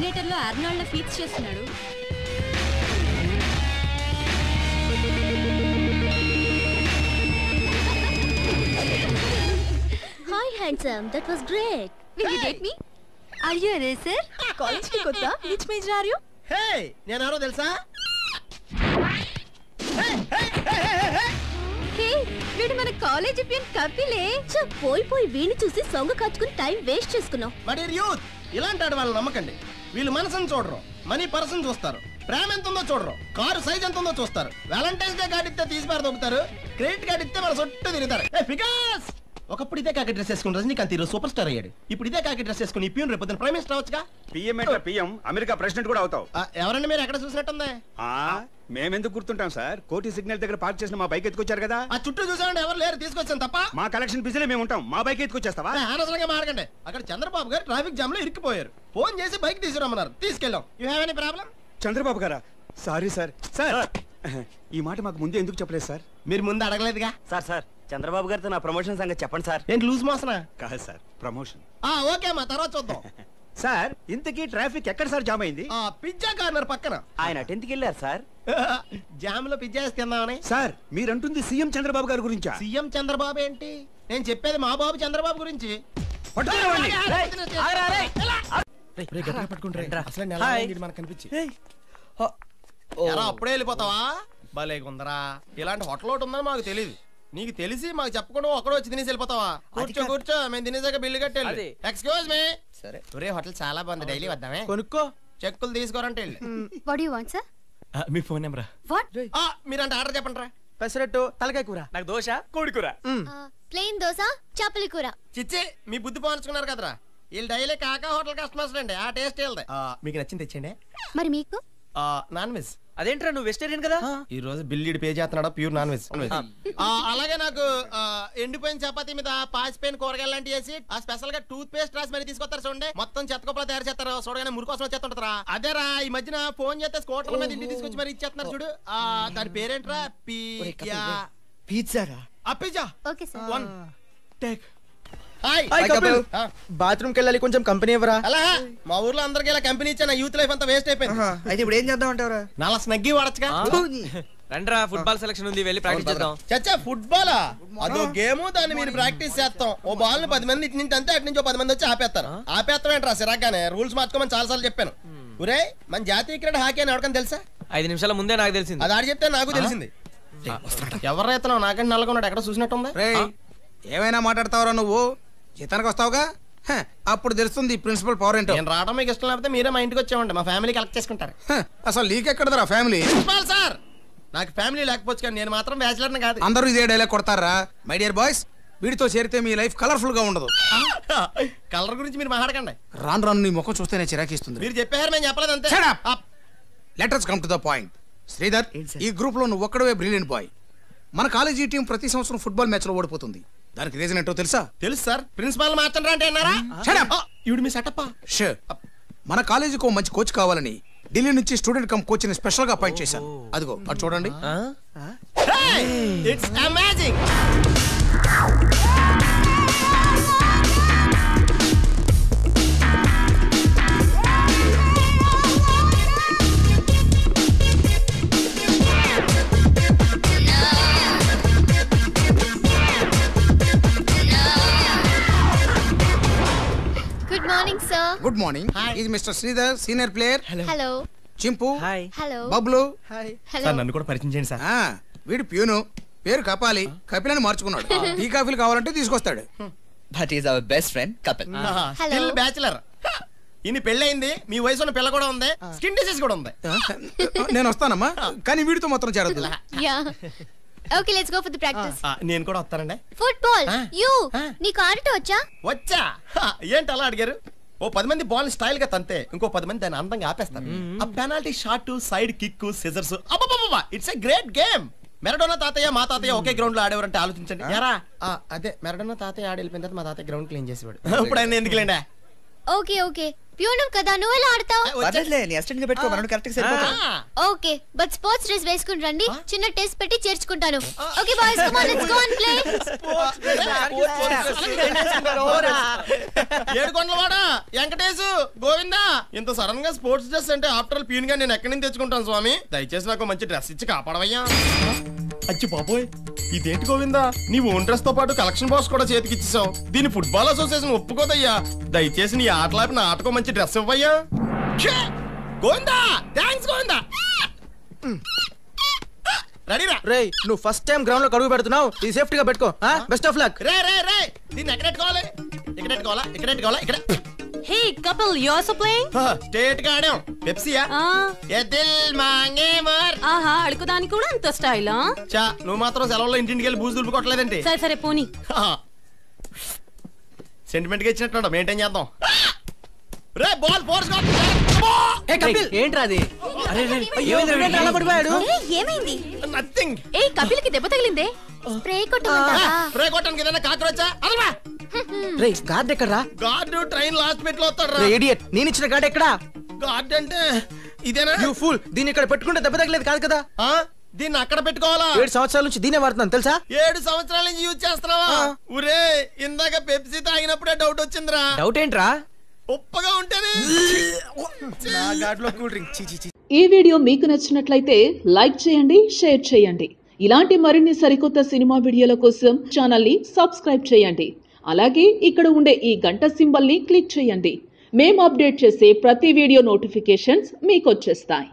Simulator లో Arnold feets చేస్తున్నాడు. Hi handsome, that was great. Will you date me? Are you a racer? College ki kotta. Which major are you? Hey, నేను ఎవరో తెలుసా? Hey, వీడు మన college peon కపిలే. పోయి వీణ్ణి చూసి సొంగ కాచుకుని టైం వేస్ట్ చేసుకున్నావు. బట్ యూత్ ఇలాంటి వాళ్ళని నమ్మకండి. వీళ్ళు మనసుని చూడరు, మనీ పర్సన్ చూస్తారు. ప్రేమ ఎంత ఉందో చూడరు, కారు సైజ్ ఎంత ఉందో చూస్తారు. వ్యాలంటైన్స్ డే కార్డు ఇస్తే తీసి పారు దొబ్బుతారు, క్రెడిట్ కార్డు ఇస్తే మన చుట్టూ తిరుగుతారు. ఒకప్పుడు ఇదే కాకి డ్రెస్ వేసుకుని రజనీకాంత్ హీరో సూపర్ స్టార్ అయ్యాడు. ఇప్పుడు ఇదే కాకి డ్రెస్ వేసుకుని పియూన్ రేపు ప్రైమ్ మినిస్టర్ అవచ్చుగా. పిఎం అమెరికా ప్రెసిడెంట్ కూడా అవుతావు. ఎవరండి మీరు ఎక్కడ చూసినట్టుంది? మేమెందుకు గుర్తుంటాం సార్? కోటి సిగ్నల్ దగ్గర పార్క్ చేసిన మా బైక్ ఎత్తుకొచ్చారు కదా. ఆ చుట్టూ చూసామంటే ఎవరు లేరు, తీసుకొచ్చాను తప్ప. మా కలెక్షన్ బిజీలో మేము ఉంటాం, మా బైక్ ఎత్తుకొచ్చేస్తావా? అనవసరంగా మాడకండి. అక్కడ చంద్రబాబు గారు ట్రాఫిక్ జామ్ లో ఇరుక్కుపోయారు. ఫోన్ చేసి బైక్ తీసుకురమ్మన్నారు, తీసుకెళ్ళాం. You have any problem? Chandrababu గారా? Sorry sir. సార్ ఈ మాట మాకు ముందే ఎందుకు చెప్పలేదు సార్? మీరు ముందు అడగలేదుగా. సార్ చంద్రబాబు గారితో నా ప్రమోషన్ సంగతి చెప్పండి సార్. ఏంటి లూజ్ మోసనా? కాదు సార్, ప్రమోషన్. ఓకే మా తర్వాత చూద్దాం. సార్ ఇంతకీ ట్రాఫిక్ ఎక్కడ సార్ జామ్ అయింది? పిజ్జా కార్నర్ పక్కన. ఆయన 10th కి వెళ్ళారు సార్. జామ్ లో పిజ్జా వేసి తిందామని. సార్ మీరంటుంది సీఎం చంద్రబాబు గారి గురించా? సీఎం చంద్రబాబు ఏంటి, నేను చెప్పేది మా బాబు చంద్రబాబు గురించి. అప్పుడే వెళ్ళిపోతావా? భలే కొందరా. ఇలాంటి హోటల్ ఒకటి ఉందని మాకు తెలియదు. నీకు తెలిసి మాకు చెప్పకుండా ఒక్కడో వచ్చి తినేసి వెళ్ళిపోతావా? కూర్చో, మేము తినేసాక బిల్లు కట్టేది. Excuse me. సరే ఒరే హోటల్ చాలా బాగుంది, డైలీ వద్దామే. కొనుక్కో, చెక్కులు తీసుకోరంటే. What do you want, sir? మీ ఫోన్ నెంబరా? What? మీరంటే ఆర్డర్ చెప్పండి రా. పెసరట్టు, తలకాయ కూర, నాకు దోశ, కోడి కూర. Plain dosa, chapali కూర. చిచ్చి మీ బుద్ధి పోల్చుకున్నారు కదరా. వీళ్ళు డైలీ కాకా హోటల్ కస్టమర్స్ అండి, ఆ టేస్ట్ వెళ్తాయి. మీకు నచ్చింది తెచ్చండి. మరి మీకు? Non veg. అదేంట్రా నువ్వు వెజిటేరియన్ కదా? ఈ రోజు బిల్లు పే చేస్తున్నాడా? Pure non veg. అలాగే నాకు ఎండిపోయిన చపాతీ మీద పాసిపోయిన కూరగాయలు లాంటి వేసి ఆ స్పెషల్ గా టూత్ పేస్ట్ రాసి మరి తీసుకొస్తారు చూడండి. మొత్తం చెత్తకొప్పలు తయారు చేస్తారు, చూడగానే మురికి కోసం వచ్చేస్తుంటారా. అదేరా ఈ మధ్యన ఫోన్ చేస్తే స్కూటర్ మీద ఇంటికి తీసుకొచ్చి మరి ఇచ్చేస్తున్నారు చూడు. దాని పేరేంట్రా? Pizza. Pizza. Okay sir. One take. Bathroom కి వెళ్ళాలి, కొంచెం కంపెనీ ఇవ్వరా? అలా మా ఊర్లో అందరికి ఇలా కంపెనీ ఇచ్చా, యూత్ లైఫ్ అంతా వేస్ట్ అయిపోయింది. అయితే ఇప్పుడు ఏం చేద్దాం అంటారా? నాలా స్నగ్గి వాడచ్చుగా. రండ్రా, ఫుట్బాల్ సెలక్షన్ ఉంది, వెళ్ళి ప్రాక్టీస్ చేద్దాం. చచ్చా ఫుట్బాలా? అదో గేమ్, దాన్ని మీరు ప్రాక్టీస్ చేస్తాం. ఓ బాల్ 10 మంది ఇటు నుంచి అంతే, అటు నుంచి 10 మంది వచ్చి ఆపేస్తారు. ఆపేస్తామేంట్రా సిరాగానే? రూల్స్ మార్చుకోమని చాలా సార్లు చెప్పాను. ఒరే మన జాతీయ క్రీడ హాకీ అని ఎవరికైనా తెలుసా? 5 నిమిషాల ముందే నాకు తెలిసింది. అది ఆడి చెప్తే నాకు తెలిసింది. ఎవరైతే నాకంటే నల్లగా ఉన్నాడు, ఎక్కడ చూసినట్టుంది. ఏమైనా మాట్లాడతావురా నువ్వు? జీతానికి వస్తావుగా, అప్పుడు తెలుస్తుంది ప్రిన్సిపల్ పవర్ ఏంటో. నేను రావడం మీకు ఇష్టం లేకపోతే మీరే మా ఇంటికి వచ్చామండి, మా ఫ్యామిలీ కలెక్ట్ చేసుకుంటారు. అసలు నీకెక్కడదరా ఫ్యామిలీ? సార్ నాకు ఫ్యామిలీ లేకపోవచ్చు, కానీ నేను మాత్రం బ్యాచిలర్ కాదు. అందరూ ఇదే డైలాగ్ కొడతారా? మై డియర్ బాయ్స్, వీడితో చేరితే మీ లైఫ్ కలర్ఫుల్ గా ఉండదు. కలర్ గురించి మీరు మాట్లాడకండి. రాను నీ ముఖం చూస్తేనే చిరాకిస్తుంది. మీరు చెప్పారు, మేము చెప్పలేదు అంతే. Letters come to the point. Sridhar, ఈ గ్రూప్ లో నువ్వు ఒక్కడవే బ్రిలియంట్ బాయ్. మన కాలేజీ టీం ప్రతి సంవత్సరం ఫుట్బాల్ మ్యాచ్ లో ఓడిపోతుంది. దానికి రీజన్ ఏంటో తెలుసా? తెలుసు సార్. ప్రిన్సిపాల్ మార్చండి అంటే అన్నారా? మీ సెటప్. మన కాలేజీకి ఓ మంచి కోచ్ కావాలని ఢిల్లీ నుంచి స్టూడెంట్ కమ్ కోచ్ ని స్పెషల్ గా అపాయింట్ చేశాను. అదిగో అటు చూడండి. It's amazing. Good morning, sir. Good morning. Hi. Is Mr. Sridhar, senior player. Hello. Chimpu. Hi. Hello. Bablu. Hi. Sir నన్ను కూడా పరిచయం చేయండి సార్. వీడు ప్యూను, పేరు కపాలి, కపిలని మార్చుకున్నాడు. టీ కాఫీలు కావాలంటే తీసుకొస్తాడు. That is our best friend, Kapil. Still bachelor. ఇన్ని పెళ్ళయింది, మీ వయసు ఉన్న పిల్ల కూడా ఉంది, స్కిన్ డిసీజ్ కూడా ఉంది. నేను వస్తానమ్మా, కానీ వీడితో మాత్రం చేరద్దు. Yeah. Okay, let's go for the practice. నేను కూడా వస్తానండి. Football. You. నీకు ఆడటం వచ్చా? వచ్చా. ఏంటి అలా అడిగారు? ఓ 10 మంది బాల్ స్టైల్ గా తంతే ఇంకో 10 మంది దాన్ని అందంగా ఆపేస్తారు. ఆ penalty shot, side kick, scissors, it's a great game. Maradona తాతయ్య మా తాతయ్య ఒకే గ్రౌండ్ లో ఆడేవారంటే ఆలోచించండి. అదే మెరడోనా తాతయ్య ఆడి వెళ్ళిపోయిన తర్వాత మా తాతయ్య గ్రౌండ్ క్లీన్ చేసేవాడు. ఇప్పుడు ఆయన ఎందుకులేండి. Okay. ప్యూనం కదా, నువ్వు ఎలా ఆడతావు? పర్లేదులే, నీ అసిస్టెంట్ గా పెట్టుకో, మనం కరెక్ట్ గా సరిపోతాం. ఓకే, బట్ స్పోర్ట్స్ డ్రెస్ వేసుకుని రండి, చిన్న టెస్ట్ పెట్టి చేర్చుకుంటాను. Okay boys, come on, let's go and play. ఏడుకొండలవాడా వెంకటేశు గోవిందా, ఇంత సడన్ గా స్పోర్ట్స్ డ్రెస్ అంటే ఆఫ్టర్ ఆల్ ప్యూన్ గా నేను ఎక్కడి నుంచి తెచ్చుకుంటాను స్వామి? దయచేసి నాకు మంచి డ్రెస్ ఇచ్చి కాపాడవయ్యా. అచ్చి బాబోయ్, ఇదేంటి గోవిందా, నీ ఓన్ డ్రెస్ తో పాటు కలెక్షన్ బాక్స్ కూడా చేతికి ఇచ్చేసావు. దీని ఫుట్బాల్ అసోసియేషన్ ఒప్పుకోదయ్యా. దయచేసి నీ ఆటలాపి నా ఆటకో మంచి డ్రెస్ ఇవ్వయ్యా. గోవిందా, థ్యాంక్స్ గోవిందా. రెడీరా? రేయ్, నువ్వు ఫస్ట్ టైం గ్రౌండ్ లో కడుగు పెడుతున్నావు, ఇది సేఫ్టీ గా పెట్టుకో. Best of luck. రే రే రే, దీన్ని ఎక్కడ పెట్టుకోవాలి? ఇక్కడ పెట్టుకోవాలా? ఇక్కడ పెట్టుకోవాలా? ఇక్కడ. Hey couple, you also playing? State గా ఆడాం. పెప్సీయా? ఏ దిల్ మాంగే మర్. ఆహా, అడుగుదానికి కూడా అంత స్టైలా? చా, నువ్వు మాత్రం సెలవుల్లో ఇంటింటికి వెళ్ళి బూజు దులుపుకోవట్లేదండి. సరే సరే పోనీ. సెంటిమెంట్ గా ఇచ్చినట్టు మెయింటైన్ చేద్దాం. రే బాల్ ఫోర్స్ ఏంట్రా అది? పడిపోయాడు. ఏమైంది? నథింగ్. ఏ కపిల్ కి దెబ్బ తగిలిందే. స్ప్రే కొట్టమంటావా? స్ప్రే కొట్టడానికి ఏదైనా కాకరొచ్చా? అదవా. రే గార్డ్ ఎక్కడ్రా? గార్డు ట్రైన్ లాస్ట్ బిట్ లో వస్తాడు రా. ఇడియట్, నేను ఇచ్చిన గార్డ్ ఎక్కడా? గార్డ్ అంటే ఇదేనా? యు ఫూల్, దీన్ని ఇక్కడ పెట్టుకుంటే దెబ్బ తగలేదు కాదు కదా. దీన్ని అక్కడ పెట్టుకోవాలా? 7 సంవత్సరాల నుంచి దీనే వాడుతున్నాను తెలుసా? 7 సంవత్సరాల నుంచి యూజ్ చేస్తున్నావా? ఊరే, ఇందాక పెప్సీ తాగినప్పుడే డౌట్ వచ్చిందిరా. డౌట్ ఏంట్రా? ఉప్పగా ఉంటేనే. నా గార్డ్ లో కూల్ డ్రింక్. ఈ వీడియో మీకు నచ్చినట్లయితే లైక్ చేయండి, షేర్ చేయండి. ఇలాంటి మరిన్ని సరికొత్త సినిమా వీడియోల కోసం ఛానల్ ని సబ్స్క్రైబ్ చేయండి. అలాగే ఇక్కడ ఉండే ఈ గంట సింబల్ ని క్లిక్ చేయండి. మేము అప్డేట్ చేసే ప్రతి వీడియో నోటిఫికేషన్స్ మీకు వచ్చేస్తాయి.